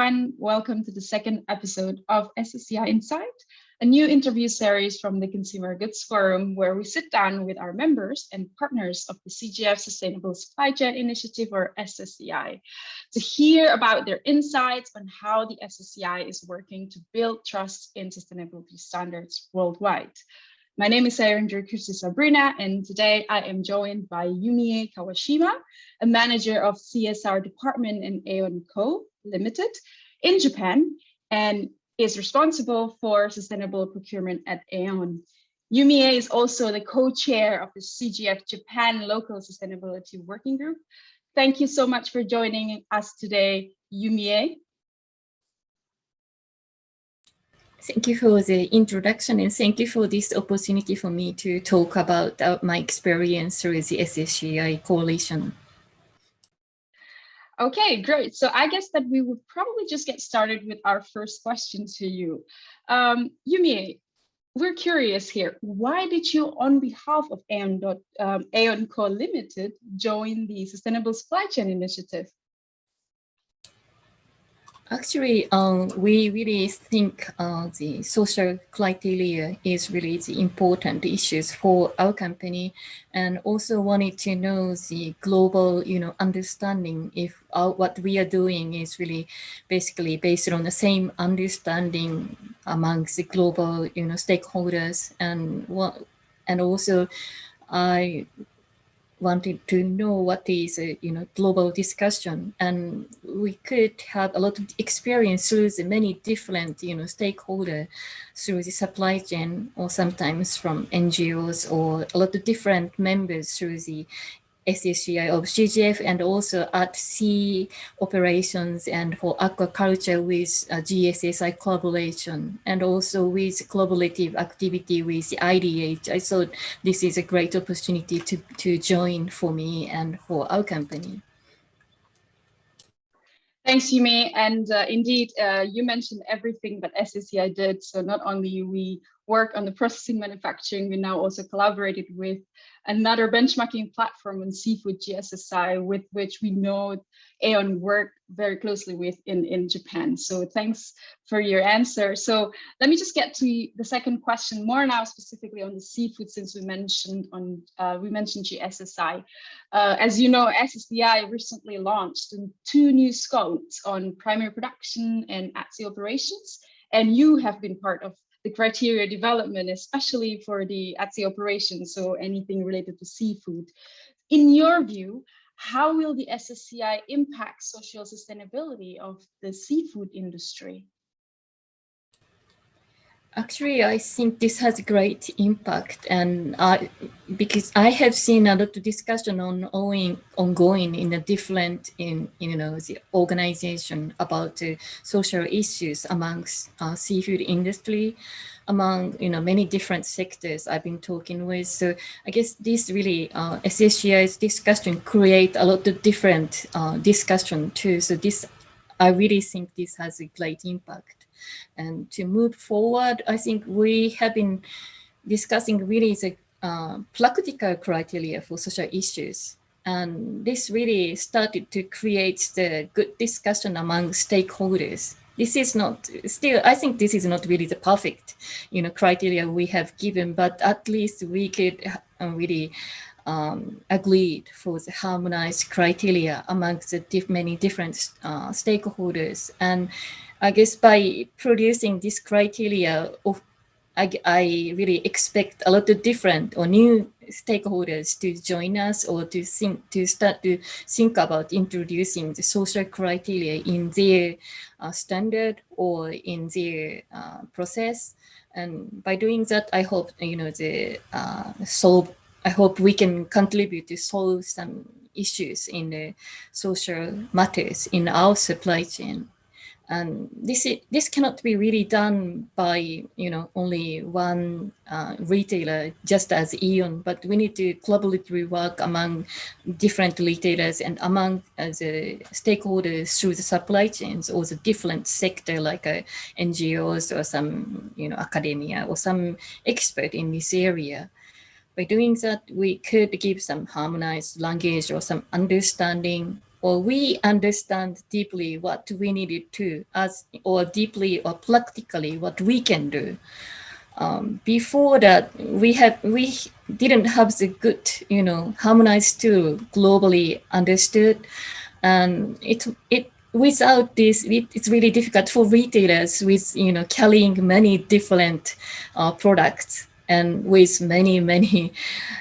everyone. Welcome to the second episode of SSCI Insight, a new interview series from the Consumer Goods Forum, where we sit down with our members and partners of the CGF Sustainable Supply Chain Initiative, or SSCI, to hear about their insights on how the SSCI is working to build trust in sustainability standards worldwide. My name is Sabrina, and today I am joined by Yumie Kawashima, a manager of CSR department in AEON Co. Limited in Japan, and is responsible for sustainable procurement at AEON. Yumie is also the co-chair of the CGF Japan Local Sustainability Working Group. Thank you so much for joining us today, Yumie. Thank you for the introduction, and thank you for this opportunity for me to talk about my experience with the SSCI coalition. Okay, great. So I guess that we would probably just get started with our first question to you. Yumie, we're curious here. Why did you, on behalf of AEON Co. Limited, join the Sustainable Supply Chain Initiative? Actually, we really think the social criteria is really the important issues for our company, and also wanted to know the global, understanding if what we are doing is really basically based on the same understanding amongst the global, stakeholders, and also I wanted to know what is a global discussion, and we could have a lot of experience through the many different stakeholders through the supply chain, or sometimes from NGOs, or a lot of different members through the SSCI of CGF, and also at sea operations and for aquaculture with GSSI collaboration, and also with collaborative activity with the IDH. I thought this is a great opportunity to join for me and for our company. Thanks, Yumie. And indeed, you mentioned everything that SSCI did. So not only we work on the processing manufacturing, we now also collaborated with another benchmarking platform on seafood, GSSI, with which we know AEON worked very closely with in Japan. So thanks for your answer. So let me just get to the second question, more now specifically on the seafood, since we mentioned GSSI. As you know, SSCI recently launched 2 new scopes on primary production and at-sea operations, and you have been part of the criteria development, especially for the at-sea operations, so anything related to seafood. In your view, how will the SSCI impact social sustainability of the seafood industry? Actually, I think this has a great impact, and because I have seen a lot of discussion ongoing in the different the organization about social issues amongst seafood industry, among many different sectors I've been talking with. So I guess this really SSCI's discussion create a lot of different discussion too. So I really think this has a great impact. And to move forward, I think we have been discussing really the practical criteria for social issues. And this really started to create the good discussion among stakeholders. This is not still, I think this is not really the perfect, criteria we have given, but at least we could really agreed for the harmonized criteria amongst the many different stakeholders. And I guess by producing this criteria, I really expect a lot of different or new stakeholders to join us, or to start to think about introducing the social criteria in their standard or in their process. And by doing that, I hope I hope we can contribute to solve some issues in the social matters in our supply chain. And this cannot be really done by only one retailer, just as AEON, but we need to collaboratively work among different retailers and among the stakeholders through the supply chains, or the different sector like NGOs or some academia or some expert in this area. By doing that, we could give some harmonized language or some understanding or we understand deeply what we needed to, or deeply or practically what we can do. Before that, we didn't have the good, harmonized tool globally understood, and it without this, it's really difficult for retailers with carrying many different products and with many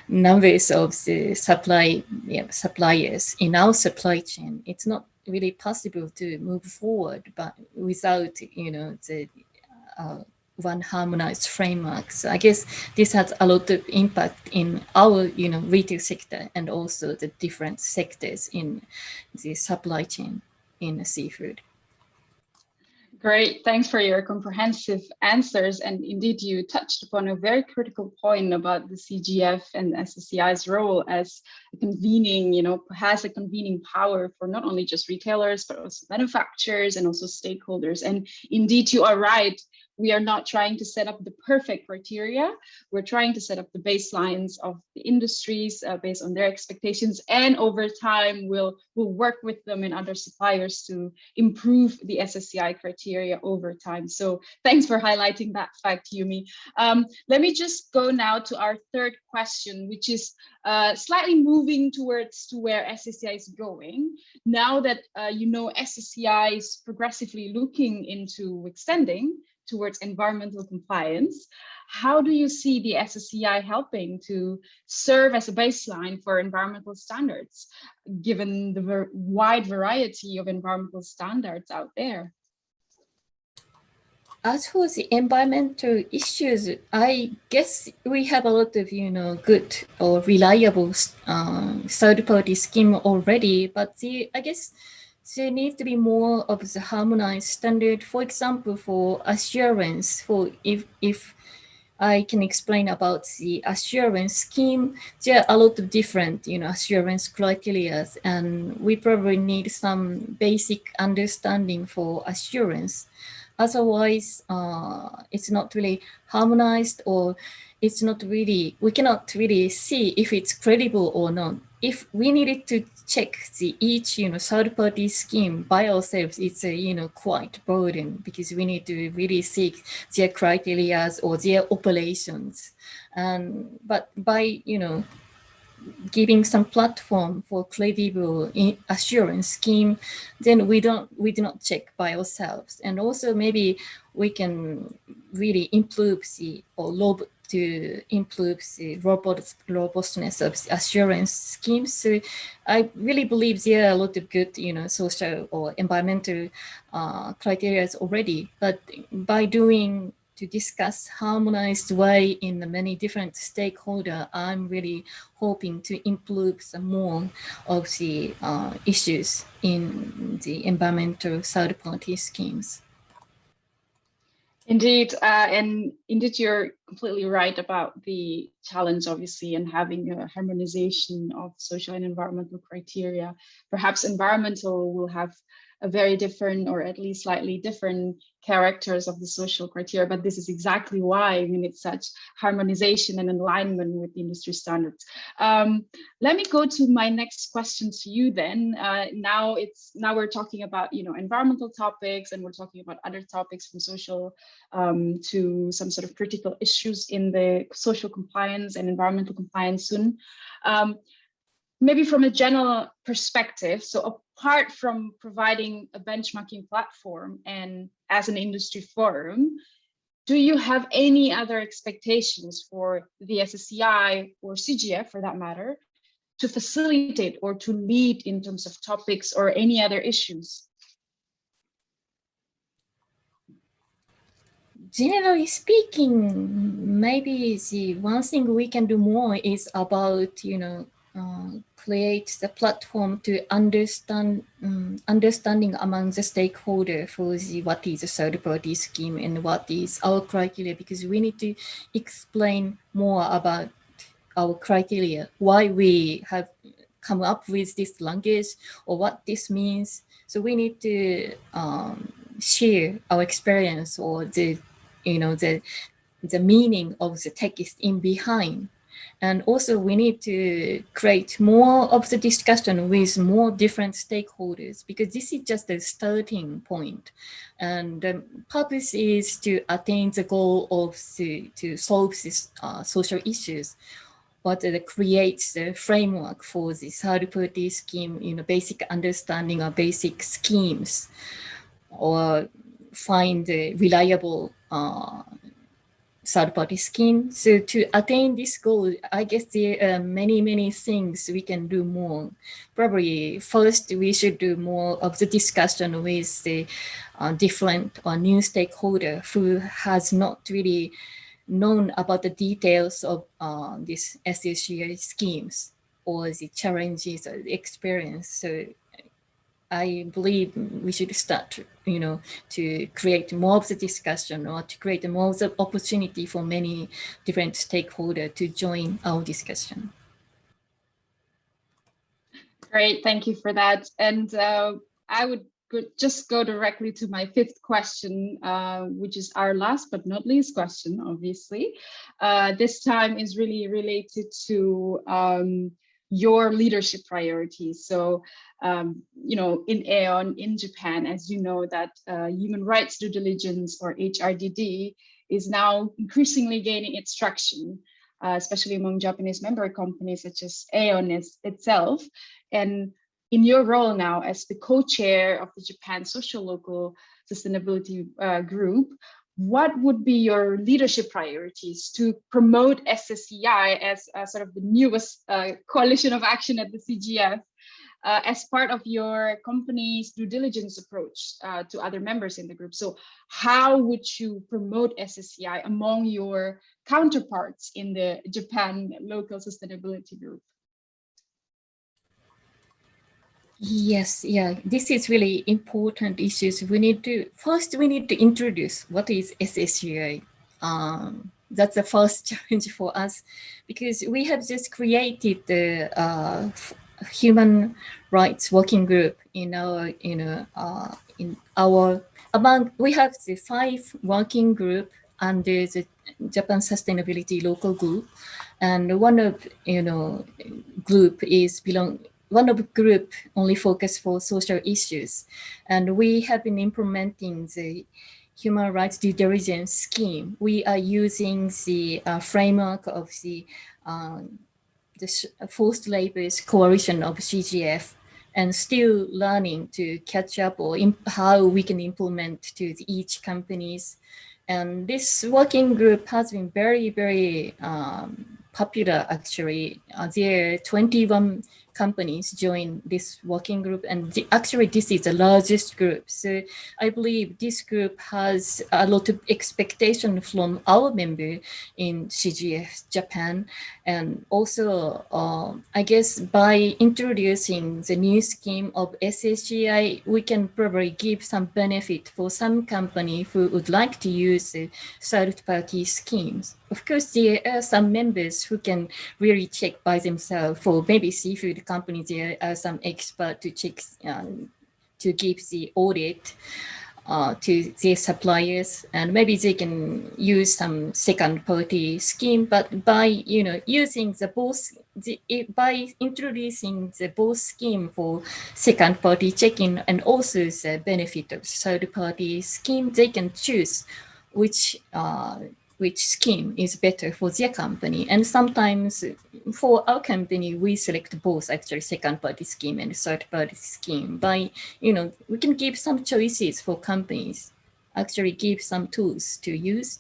numbers of the suppliers in our supply chain. It's not really possible to move forward, but without the one harmonized framework. So I guess this has a lot of impact in our retail sector and also the different sectors in the supply chain in seafood. Great, thanks for your comprehensive answers. And indeed, you touched upon a very critical point about the CGF and SSCI's role as a convening, has a convening power for not only just retailers, but also manufacturers and also stakeholders. And indeed, you are right. We are not trying to set up the perfect criteria. We're trying to set up the baselines of the industries based on their expectations. And over time, we'll work with them and other suppliers to improve the SSCI criteria over time. So thanks for highlighting that fact, Yumie. Let me just go now to our third question, which is slightly moving towards to where SSCI is going. Now that SSCI is progressively looking into extending towards environmental compliance, how do you see the SSCI helping to serve as a baseline for environmental standards, given the wide variety of environmental standards out there? As for the environmental issues, I guess we have a lot of, good or reliable third-party scheme already, but I guess there needs to be more of the harmonized standard. For example, for assurance, if I can explain about the assurance scheme, there are a lot of different, assurance criteria, and we probably need some basic understanding for assurance. Otherwise, it's not really harmonized, or it's not really, we cannot really see if it's credible or not. If we needed to check each third-party scheme by ourselves, it's quite burden, because we need to really seek their criteria or their operations. But by giving some platform for credible assurance scheme, then we do not check by ourselves. And also maybe we can really improve the robustness of the assurance schemes. So I really believe there are a lot of good, social or environmental criteria already, but by to discuss harmonized way in the many different stakeholders, I'm really hoping to improve some more of the issues in the environmental third-party schemes. Indeed, and indeed, you're completely right about the challenge, obviously, in having a harmonization of social and environmental criteria. Perhaps environmental will have a very different, or at least slightly different characters of the social criteria, but this is exactly why we need such harmonization and alignment with the industry standards. Let me go to my next question to you then. Now we're talking about environmental topics, and we're talking about other topics from social to some sort of critical issues in the social compliance and environmental compliance soon. Maybe from a general perspective, so apart from providing a benchmarking platform and as an industry forum, do you have any other expectations for the SSCI or CGF, for that matter, to facilitate or to lead in terms of topics or any other issues? Generally speaking, maybe the one thing we can do more is about, create the platform to understanding among the stakeholder for what is a third-party scheme and what is our criteria, because we need to explain more about our criteria, why we have come up with this language or what this means. So we need to share our experience or the meaning of the text in behind. And also we need to create more of the discussion with more different stakeholders, because this is just a starting point. And the purpose is to attain the goal of to solve these social issues, but it creates the framework for the third-party scheme, basic understanding of basic schemes, or find a reliable third-party scheme. So to attain this goal, I guess there are many, many things we can do more. Probably first, we should do more of the discussion with the different or new stakeholder who has not really known about the details of these SSCI schemes or the challenges or the experience. So I believe we should start, to create more of the discussion, or to create more of the opportunity for many different stakeholders to join our discussion. Great, thank you for that. And I would just go directly to my fifth question, which is our last but not least question, obviously. This time is really related to your leadership priorities. So, in AEON in Japan, as you know, that human rights due diligence, or HRDD, is now increasingly gaining its traction, especially among Japanese member companies such as AEON itself. And in your role now as the co-chair of the Japan Social Local Sustainability Group, what would be your leadership priorities to promote SSCI as sort of the newest coalition of action at the CGF, as part of your company's due diligence approach to other members in the group? So how would you promote SSCI among your counterparts in the Japan Local Sustainability Group? Yes, yeah, this is really important issues. We need to introduce what is SSCI. That's the first challenge for us, because we have just created the human rights working group in our, we have the 5 working group under the Japan Sustainability Local Group, and one of group is one of the group only focus for social issues. And we have been implementing the human rights due diligence scheme. We are using the framework of the forced labor's coalition of CGF, and still learning to catch up, or how we can implement to each companies. And this working group has been very, very popular, actually. There are 21 companies join this working group, and actually this is the largest group. So I believe this group has a lot of expectation from our member in CGF Japan. And also, I guess by introducing the new scheme of SSCI, we can probably give some benefit for some company who would like to use third-party schemes. Of course, there are some members who can really check by themselves. For maybe seafood companies, there are some experts to check, to give the audit to their suppliers, and maybe they can use some second-party scheme. But by using by introducing the both scheme for second-party checking and also the benefit of third-party scheme, they can choose which scheme is better for their company. And sometimes for our company, we select both, actually, second-party scheme and third-party scheme. By, we can give some choices for companies, actually give some tools to use.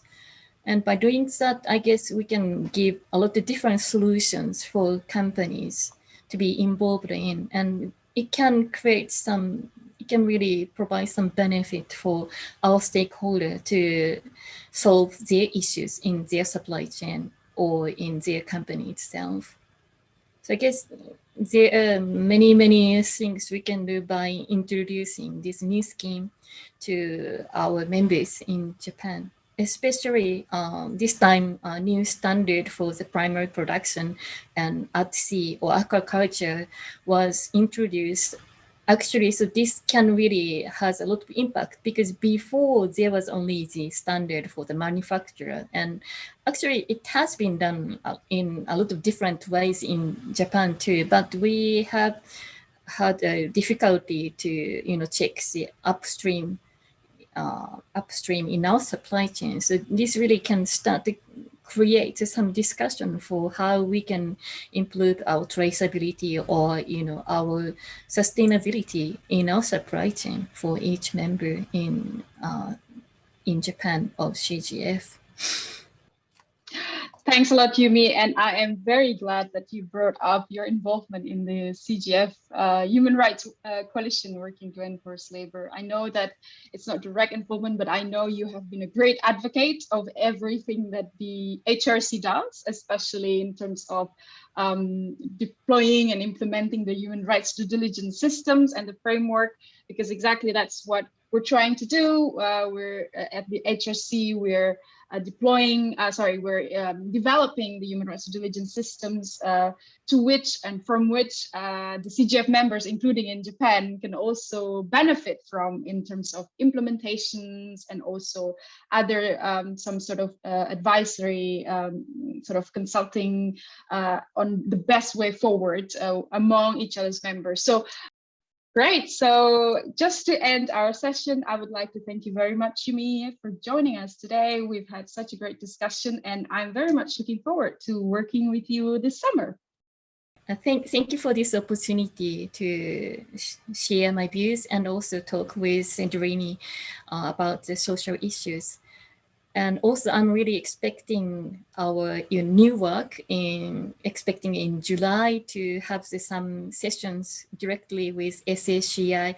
And by doing that, I guess we can give a lot of different solutions for companies to be involved in. And it can really provide some benefit for our stakeholder to solve their issues in their supply chain or in their company itself. So I guess there are many, many things we can do by introducing this new scheme to our members in Japan. Especially this time, a new standard for the primary production and at sea or aquaculture was introduced actually, so this can really has a lot of impact, because before there was only the standard for the manufacturer, and actually it has been done in a lot of different ways in Japan too, but we have had a difficulty to check the upstream in our supply chain. So this really can start to create some discussion for how we can improve our traceability or our sustainability in our supply chain for each member in Japan of CGF. Thanks a lot, Yumi, and I am very glad that you brought up your involvement in the CGF Human Rights Coalition working to end forced labor. I know that it's not direct involvement, but I know you have been a great advocate of everything that the HRC does, especially in terms of deploying and implementing the human rights due diligence systems and the framework, because exactly that's what we're trying to do. We're at the HRC, we're developing the human rights due diligence systems to which and from which the CGF members, including in Japan, can also benefit from in terms of implementations and also other some sort of advisory sort of consulting on the best way forward among each other's members. So great. So just to end our session, I would like to thank you very much, Yumie, for joining us today. We've had such a great discussion, and I'm very much looking forward to working with you this summer. Thank you for this opportunity to share my views and also talk with Sandrini about the social issues. And also, I'm really expecting our new work expecting in July to have some sessions directly with SSCI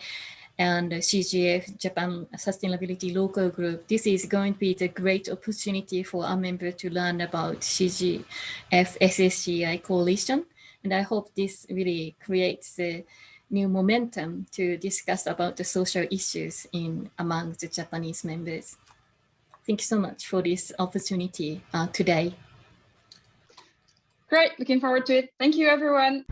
and CGF, Japan Sustainability Local Group. This is going to be the great opportunity for our member to learn about CGF SSCI coalition. And I hope this really creates a new momentum to discuss about the social issues among the Japanese members. Thank you so much for this opportunity today. Great, looking forward to it. Thank you, everyone.